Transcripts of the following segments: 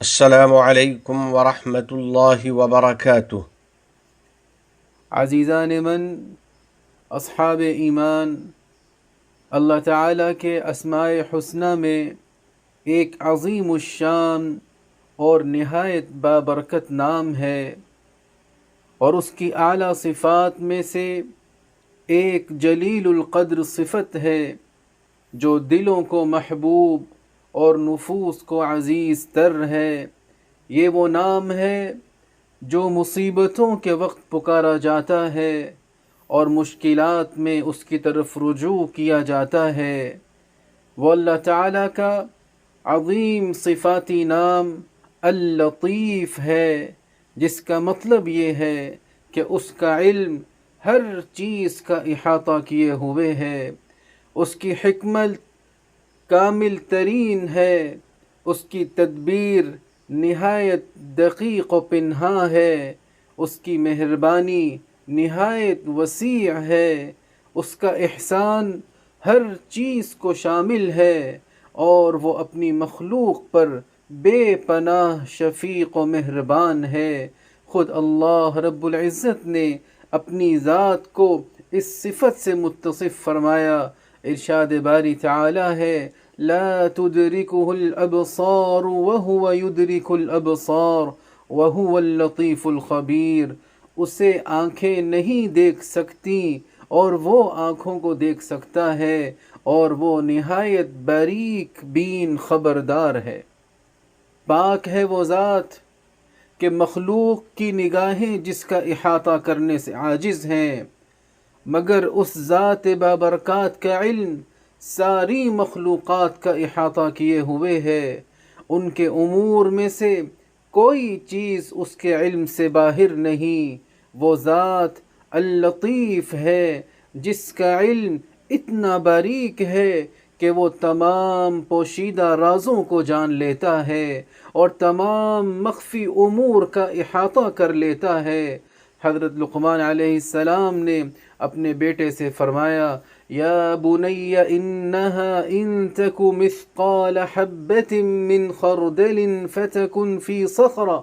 السلام علیکم ورحمۃ اللہ وبرکاتہ۔ عزیزان من، اصحاب ایمان، اللہ تعالیٰ کے اسماء حسنہ میں ایک عظیم الشان اور نہایت بابرکت نام ہے، اور اس کی اعلیٰ صفات میں سے ایک جلیل القدر صفت ہے جو دلوں کو محبوب اور نفوس کو عزیز تر ہے۔ یہ وہ نام ہے جو مصیبتوں کے وقت پکارا جاتا ہے اور مشکلات میں اس کی طرف رجوع کیا جاتا ہے۔ وہ اللہ تعالیٰ کا عظیم صفاتی نام اللطیف ہے، جس کا مطلب یہ ہے کہ اس کا علم ہر چیز کا احاطہ کیے ہوئے ہے، اس کی حکمت کامل ترین ہے، اس کی تدبیر نہایت دقیق و پنہاں ہے، اس کی مہربانی نہایت وسیع ہے، اس کا احسان ہر چیز کو شامل ہے، اور وہ اپنی مخلوق پر بے پناہ شفیق و مہربان ہے۔ خود اللہ رب العزت نے اپنی ذات کو اس صفت سے متصف فرمایا۔ ارشاد باری تعالی ہے، لا تدرکہ الابصار وہو یدرک الابصار وہو اللطیف الخبیر۔ اسے آنکھیں نہیں دیکھ سکتی اور وہ آنکھوں کو دیکھ سکتا ہے، اور وہ نہایت باریک بین خبردار ہے۔ پاک ہے وہ ذات کہ مخلوق کی نگاہیں جس کا احاطہ کرنے سے عاجز ہیں، مگر اس ذات بابرکات کا علم ساری مخلوقات کا احاطہ کیے ہوئے ہے۔ ان کے امور میں سے کوئی چیز اس کے علم سے باہر نہیں۔ وہ ذات اللطیف ہے جس کا علم اتنا باریک ہے کہ وہ تمام پوشیدہ رازوں کو جان لیتا ہے اور تمام مخفی امور کا احاطہ کر لیتا ہے۔ حضرت لقمان علیہ السلام نے اپنے بیٹے سے فرمایا، یا بنی انہا ان تک مثقال حبت من خردل فتکن فی صخرہ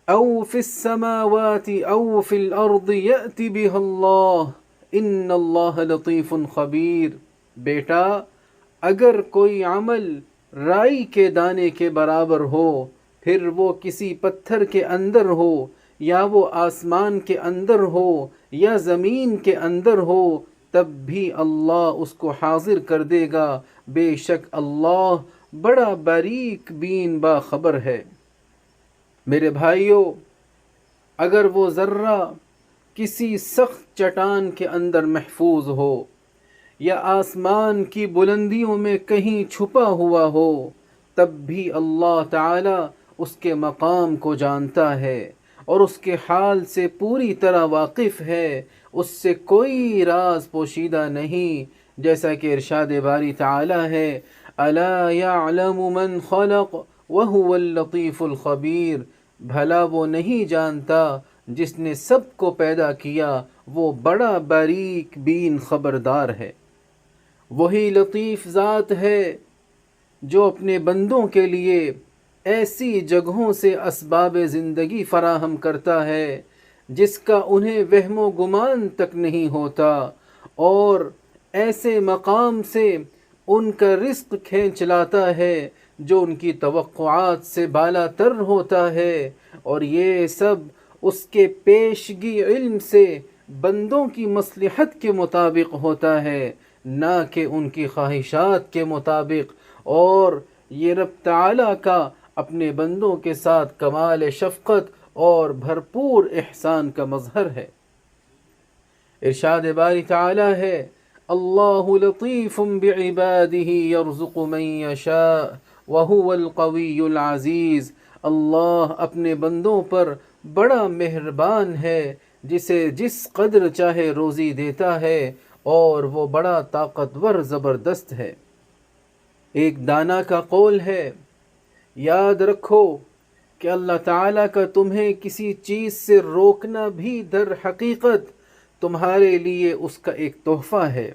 او فی السماوات او فی الارض یأت بها اللہ ان اللہ لطیف خبیر۔ بیٹا، اگر کوئی عمل رائی کے دانے کے برابر ہو، پھر وہ کسی پتھر کے اندر ہو، یا وہ آسمان کے اندر ہو یا زمین کے اندر ہو، تب بھی اللہ اس کو حاضر کر دے گا۔ بے شک اللہ بڑا باریک بین باخبر ہے۔ میرے بھائیوں، اگر وہ ذرہ کسی سخت چٹان کے اندر محفوظ ہو یا آسمان کی بلندیوں میں کہیں چھپا ہوا ہو، تب بھی اللہ تعالی اس کے مقام کو جانتا ہے اور اس کے حال سے پوری طرح واقف ہے۔ اس سے کوئی راز پوشیدہ نہیں، جیسا کہ ارشاد باری تعالی ہے، الا یعلم من خلق وہو اللطیف الخبیر۔ بھلا وہ نہیں جانتا جس نے سب کو پیدا کیا، وہ بڑا باریک بین خبردار ہے۔ وہی لطیف ذات ہے جو اپنے بندوں کے لیے ایسی جگہوں سے اسباب زندگی فراہم کرتا ہے جس کا انہیں وہم و گمان تک نہیں ہوتا، اور ایسے مقام سے ان کا رزق کھینچ لاتا ہے جو ان کی توقعات سے بالا تر ہوتا ہے، اور یہ سب اس کے پیشگی علم سے بندوں کی مصلحت کے مطابق ہوتا ہے، نہ کہ ان کی خواہشات کے مطابق۔ اور یہ رب تعالیٰ کا اپنے بندوں کے ساتھ کمال شفقت اور بھرپور احسان کا مظہر ہے۔ ارشاد باری تعالی ہے، اللہ لطیف بعبادہ یرزق من یشاء وہو القوی العزیز۔ اللہ اپنے بندوں پر بڑا مہربان ہے، جسے جس قدر چاہے روزی دیتا ہے، اور وہ بڑا طاقتور زبردست ہے۔ ایک دانا کا قول ہے، یاد رکھو کہ اللہ تعالیٰ کا تمہیں کسی چیز سے روکنا بھی در حقیقت تمہارے لیے اس کا ایک تحفہ ہے،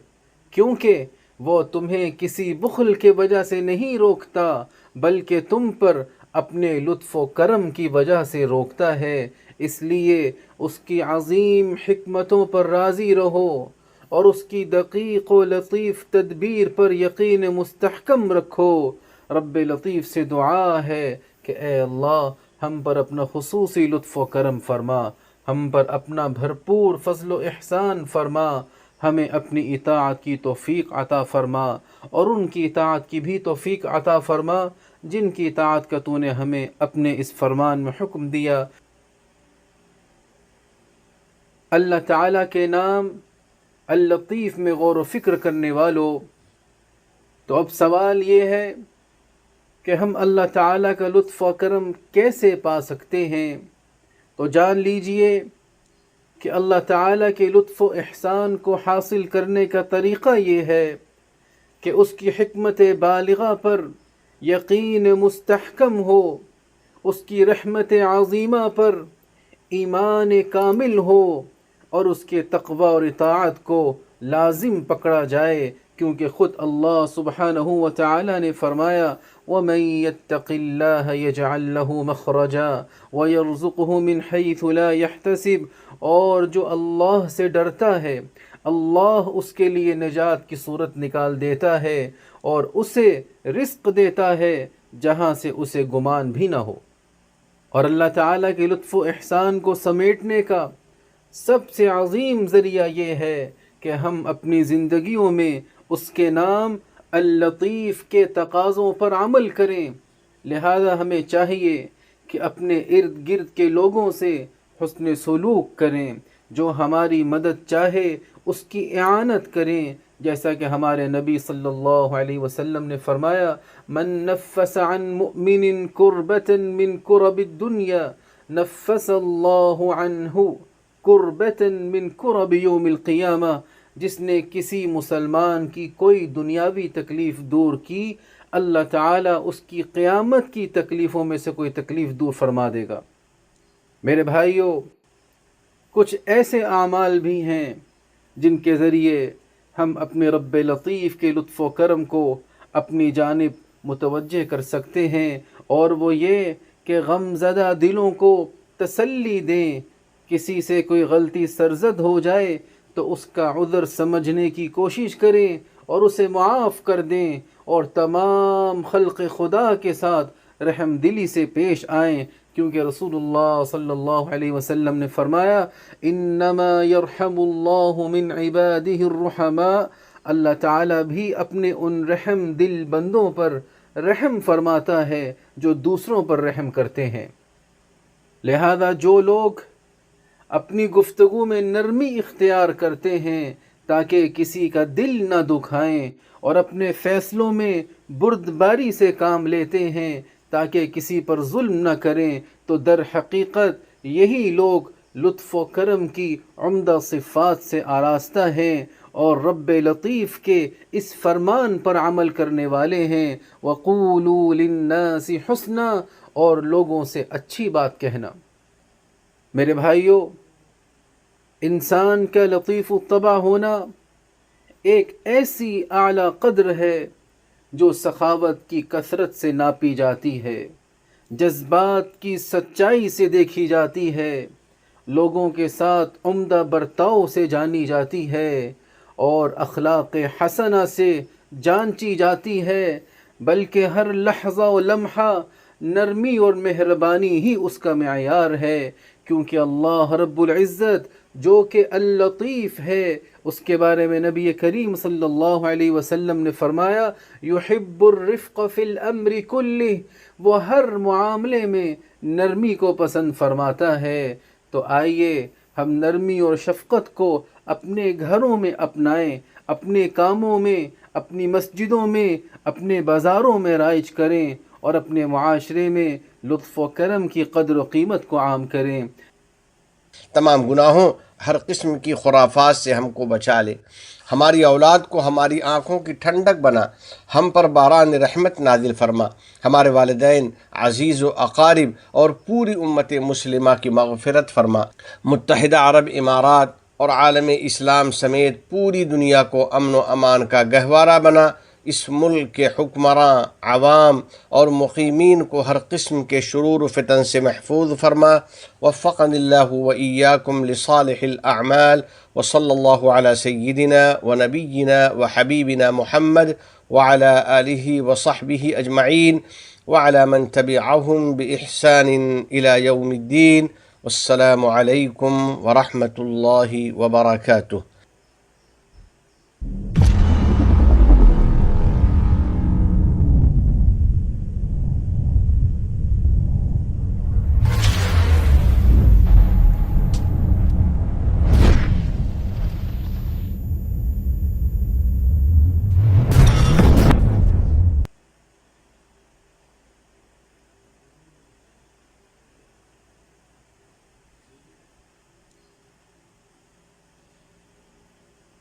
کیونکہ وہ تمہیں کسی بخل کے وجہ سے نہیں روکتا، بلکہ تم پر اپنے لطف و کرم کی وجہ سے روکتا ہے، اس لیے اس کی عظیم حکمتوں پر راضی رہو اور اس کی دقیق و لطیف تدبیر پر یقین مستحکم رکھو۔ رب لطیف سے دعا ہے کہ اے اللہ ہم پر اپنا خصوصی لطف و کرم فرما، ہم پر اپنا بھرپور فضل و احسان فرما، ہمیں اپنی اطاعت کی توفیق عطا فرما اور ان کی اطاعت کی بھی توفیق عطا فرما جن کی اطاعت کا تو نے ہمیں اپنے اس فرمان میں حکم دیا۔ اللہ تعالیٰ کے نام اللطیف میں غور و فکر کرنے والوں، تو اب سوال یہ ہے کہ ہم اللہ تعالیٰ کا لطف و کرم کیسے پا سکتے ہیں؟ تو جان لیجئے کہ اللہ تعالیٰ کے لطف و احسان کو حاصل کرنے کا طریقہ یہ ہے کہ اس کی حکمت بالغہ پر یقین مستحکم ہو، اس کی رحمت عظیمہ پر ایمان کامل ہو اور اس کے تقوی اور اطاعت کو لازم پکڑا جائے، کیونکہ خود اللہ سبحانہ و تعالی نے فرمایا وَمَن يَتَّقِ اللَّهَ يَجْعَل لَّهُ مَخْرَجًا وَيَرْزُقْهُ مِنْ حَيْثُ لَا يَحْتَسِبُ، اور جو اللہ سے ڈرتا ہے اللہ اس کے لیے نجات کی صورت نکال دیتا ہے اور اسے رزق دیتا ہے جہاں سے اسے گمان بھی نہ ہو۔ اور اللہ تعالیٰ کے لطف و احسان کو سمیٹنے کا سب سے عظیم ذریعہ یہ ہے کہ ہم اپنی زندگیوں میں اس کے نام اللطیف کے تقاضوں پر عمل کریں۔ لہذا ہمیں چاہیے کہ اپنے ارد گرد کے لوگوں سے حسن سلوک کریں، جو ہماری مدد چاہے اس کی اعانت کریں، جیسا کہ ہمارے نبی صلی اللہ علیہ وسلم نے فرمایا من نفس عن مؤمن کربۃ من کرب الدنیا نفس اللہ عنہ کربۃ من کرب یوم القیامہ، جس نے کسی مسلمان کی کوئی دنیاوی تکلیف دور کی اللہ تعالیٰ اس کی قیامت کی تکلیفوں میں سے کوئی تکلیف دور فرما دے گا۔ میرے بھائیوں، کچھ ایسے اعمال بھی ہیں جن کے ذریعے ہم اپنے رب لطیف کے لطف و کرم کو اپنی جانب متوجہ کر سکتے ہیں، اور وہ یہ کہ غم زدہ دلوں کو تسلی دیں۔ کسی سے کوئی غلطی سرزد ہو جائے تو اس کا عذر سمجھنے کی کوشش کریں اور اسے معاف کر دیں، اور تمام خلق خدا کے ساتھ رحم دلی سے پیش آئیں، کیونکہ رسول اللہ صلی اللہ علیہ وسلم نے فرمایا انما یرحم اللہ من عبادہ الرحماء، اللہ تعالیٰ بھی اپنے ان رحم دل بندوں پر رحم فرماتا ہے جو دوسروں پر رحم کرتے ہیں۔ لہذا جو لوگ اپنی گفتگو میں نرمی اختیار کرتے ہیں تاکہ کسی کا دل نہ دکھائیں، اور اپنے فیصلوں میں بردباری سے کام لیتے ہیں تاکہ کسی پر ظلم نہ کریں، تو در حقیقت یہی لوگ لطف و کرم کی عمدہ صفات سے آراستہ ہیں اور رب لطیف کے اس فرمان پر عمل کرنے والے ہیں وَقُولُوا لِلنَّاسِ حُسْنًا، اور لوگوں سے اچھی بات کہنا۔ میرے بھائیوں، انسان کا لطیف الطبع ہونا ایک ایسی اعلیٰ قدر ہے جو سخاوت کی کثرت سے ناپی جاتی ہے، جذبات کی سچائی سے دیکھی جاتی ہے، لوگوں کے ساتھ عمدہ برتاؤ سے جانی جاتی ہے، اور اخلاق حسنہ سے جانچی جاتی ہے، بلکہ ہر لحظہ و لمحہ نرمی اور مہربانی ہی اس کا معیار ہے، کیونکہ اللہ رب العزت جو کہ اللطیف ہے، اس کے بارے میں نبی کریم صلی اللہ علیہ وسلم نے فرمایا یحب الرفق فی الامر کلہ، وہ ہر معاملے میں نرمی کو پسند فرماتا ہے۔ تو آئیے ہم نرمی اور شفقت کو اپنے گھروں میں اپنائیں، اپنے کاموں میں، اپنی مسجدوں میں، اپنے بازاروں میں رائج کریں، اور اپنے معاشرے میں لطف و کرم کی قدر و قیمت کو عام کریں۔ تمام گناہوں، ہر قسم کی خرافات سے ہم کو بچا لے، ہماری اولاد کو ہماری آنکھوں کی ٹھنڈک بنا، ہم پر باران رحمت نازل فرما، ہمارے والدین، عزیز و اقارب اور پوری امت مسلمہ کی مغفرت فرما، متحدہ عرب امارات اور عالم اسلام سمیت پوری دنیا کو امن و امان کا گہوارہ بنا۔ اس ملک کے حکمراں، عوام اور مقیمین کو ہر قسم کے شرور و فتن سے محفوظ فرما۔ وفقنی اللہ و ایاکم لصالح الاعمال، وصلی اللہ علی سیدنا و نبینا و حبیبنا محمد وعلى آلہ وصحبہ اجمعین وعلى من تبعهم بإحسان إلى يوم الدين، والسلام عليكم ورحمة الله وبركاته۔